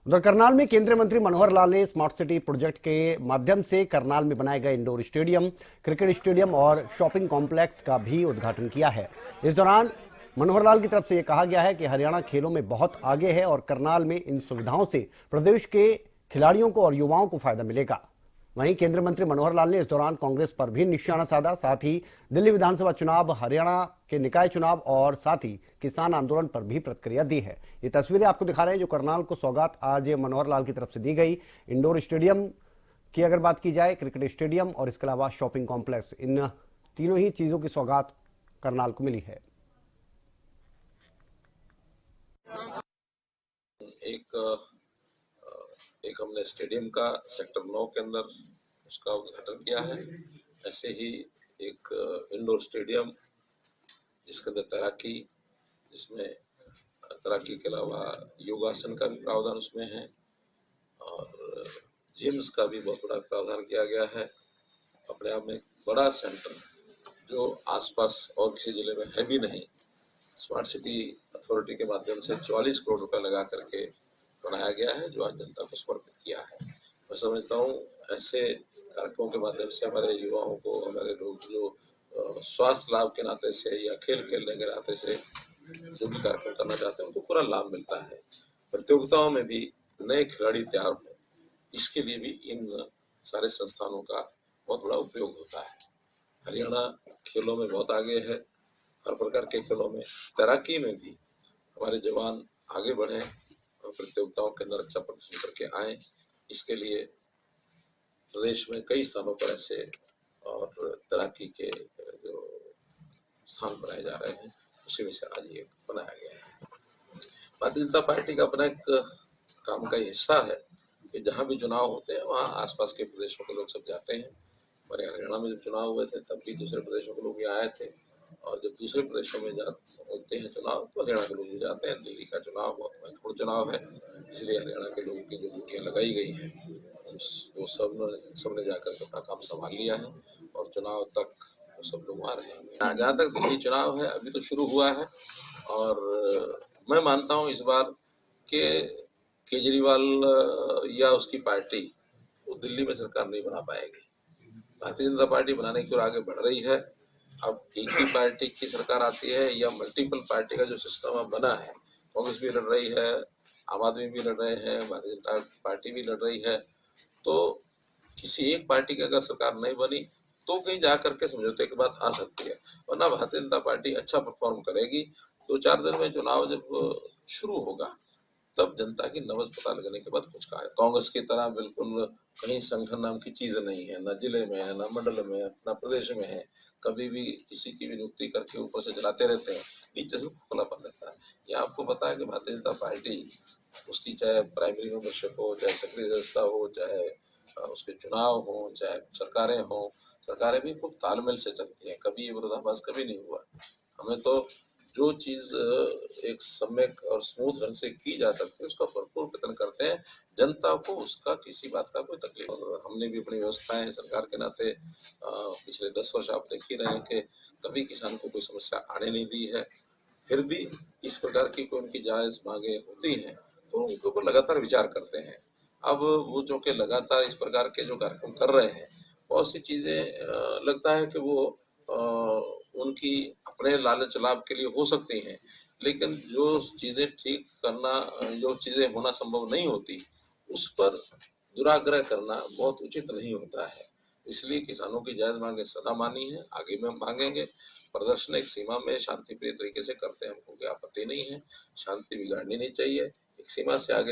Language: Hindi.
उधर करनाल में केंद्रीय मंत्री मनोहर लाल ने स्मार्ट सिटी प्रोजेक्ट के माध्यम से करनाल में बनाए गए इंडोर स्टेडियम, क्रिकेट स्टेडियम और शॉपिंग कॉम्प्लेक्स का भी उद्घाटन किया है। इस दौरान मनोहर लाल की तरफ से यह कहा गया है कि हरियाणा खेलों में बहुत आगे है और करनाल में इन सुविधाओं से प्रदेश के खिलाड़ियों को और युवाओं को फायदा मिलेगा। वहीं केंद्रीय मंत्री मनोहर लाल ने इस दौरान कांग्रेस पर भी निशाना साधा। साथ ही दिल्ली विधानसभा चुनाव, हरियाणा के निकाय चुनाव और साथ ही किसान आंदोलन पर भी प्रतिक्रिया दी है। ये तस्वीरें आपको दिखा रहे हैं जो करनाल को सौगात आज मनोहर लाल की तरफ से दी गई। इंडोर स्टेडियम की अगर बात की जाए, क्रिकेट स्टेडियम और इसके अलावा शॉपिंग कॉम्प्लेक्स, इन तीनों ही चीजों की सौगात करनाल को मिली है। एक हमने स्टेडियम का सेक्टर 9 के अंदर उसका उद्घाटन किया है। ऐसे ही एक इंडोर स्टेडियम जिसके अंदर तैराकी, जिसमें तैराकी के अलावा योगासन का भी प्रावधान उसमें है और जिम्स का भी बहुत बड़ा प्रावधान किया गया है। अपने आप में एक बड़ा सेंटर जो आसपास और किसी जिले में है भी नहीं, स्मार्ट सिटी अथॉरिटी के माध्यम से 44 करोड़ रुपए लगा करके बनाया गया है, जो आज जनता को समर्पित किया है। मैं समझता हूँ ऐसे कार्यक्रमों के माध्यम से हमारे युवाओं को, हमारे लोग जो स्वास्थ्य लाभ के नाते से या खेल खेलने के नाते से जो भी कार्यक्रम करना चाहते हैं उनको पूरा लाभ मिलता है। प्रतियोगिताओं में भी नए खिलाड़ी तैयार हो, इसके लिए भी इन सारे संस्थानों का बहुत बड़ा उपयोग होता है। हरियाणा खेलों में बहुत आगे है, हर प्रकार के खेलों में। तैराकी में भी हमारे जवान आगे बढ़े और प्रतियोगिताओं के अंदर अच्छा प्रदर्शन करके आए, इसके लिए प्रदेश में कई स्थानों पर ऐसे और तैराकी के जो स्थान बनाए जा रहे हैं, उसी में से आज ये बनाया गया है। भारतीय जनता पार्टी का अपना एक काम का हिस्सा है कि जहाँ भी चुनाव होते हैं वहाँ आसपास के प्रदेशों के लोग सब जाते हैं। हमारे हरियाणा में जब चुनाव हुए थे तब भी दूसरे प्रदेशों के लोग यहाँ आए थे, और जब दूसरे प्रदेशों में होते हैं चुनाव तो हरियाणा के लोग भी जाते हैं। दिल्ली का चुनाव बहुत महत्वपूर्ण चुनाव है, इसलिए हरियाणा के लोगों की जो ड्यूटियाँ लगाई गई हैं वो सबने जाकर के अपना काम संभाल लिया है और चुनाव तक वो सब लोग वहाँ रहेंगे। जहाँ तक दिल्ली चुनाव है, अभी तो शुरू हुआ है और मैं मानता हूँ इस बार के केजरीवाल या उसकी पार्टी वो दिल्ली में सरकार नहीं बना पाएगी। भारतीय जनता पार्टी बनाने की ओर आगे बढ़ रही है। अब एक ही पार्टी की सरकार आती है या मल्टीपल पार्टी का जो सिस्टम अब बना है, कांग्रेस भी लड़ रही है, आम आदमी भी लड़ रहे हैं, भारतीय जनता पार्टी भी लड़ रही है, तो किसी एक पार्टी की अगर सरकार नहीं बनी तो कहीं जा करके समझौते की बात आ सकती है, वरना भारतीय जनता पार्टी अच्छा परफॉर्म करेगी। 2-4 दिन में चुनाव जब शुरू होगा तब जनता की नब्ज पता लगने के बाद कुछ कहा है। कांग्रेस की तरह बिल्कुल कहीं संगठन नाम की चीज नहीं है, न जिले में है, न मंडल में है, न प्रदेश में है। कभी भी किसी की भी नियुक्ति करके ऊपर से चलाते रहते हैं, नीचे से खुलापन रहता है। ये आपको पता है कि भारतीय जनता पार्टी, उसकी चाहे प्राइमरी मेंबरशिप हो, चाहे सक्रिय सदस्यता हो, चाहे उसके चुनाव हो, चाहे सरकारें हो, सरकारें भी खूब तालमेल से चलती हैं, कभी ये विरोधाभास कभी नहीं हुआ। हमें तो जो चीज एक सम्यक और स्मूथ ढंग से की जा सकती है उसका भरपूर प्रयत्न करते हैं, जनता को उसका किसी बात का कोई तकलीफ। और हमने भी अपनी व्यवस्थाएं सरकार के नाते पिछले 10 वर्ष आप देख ही रहे हैं कि कभी किसान को कोई समस्या आने नहीं दी है। फिर भी इस प्रकार की कोई उनकी जायज मांगे होती हैं तो उनके ऊपर लगातार विचार करते हैं। अब वो जो कि लगातार इस प्रकार के जो कार्यक्रम कर रहे हैं, बहुत सी चीजें लगता है कि वो उनकी अपने लालच लाभ के लिए हो सकती हैं, लेकिन जो चीजें ठीक करना, जो चीजें होना संभव नहीं होती, उस पर दुराग्रह करना बहुत उचित नहीं होता है। इसलिए किसानों की जायज मांगे सदा मानी है, आगे में मांगेंगे। प्रदर्शन एक सीमा में शांतिप्रिय तरीके से करते हैं, हमको कोई आपत्ति नहीं है, शांति बिगाड़नी नहीं चाहिए। एक सीमा से आगे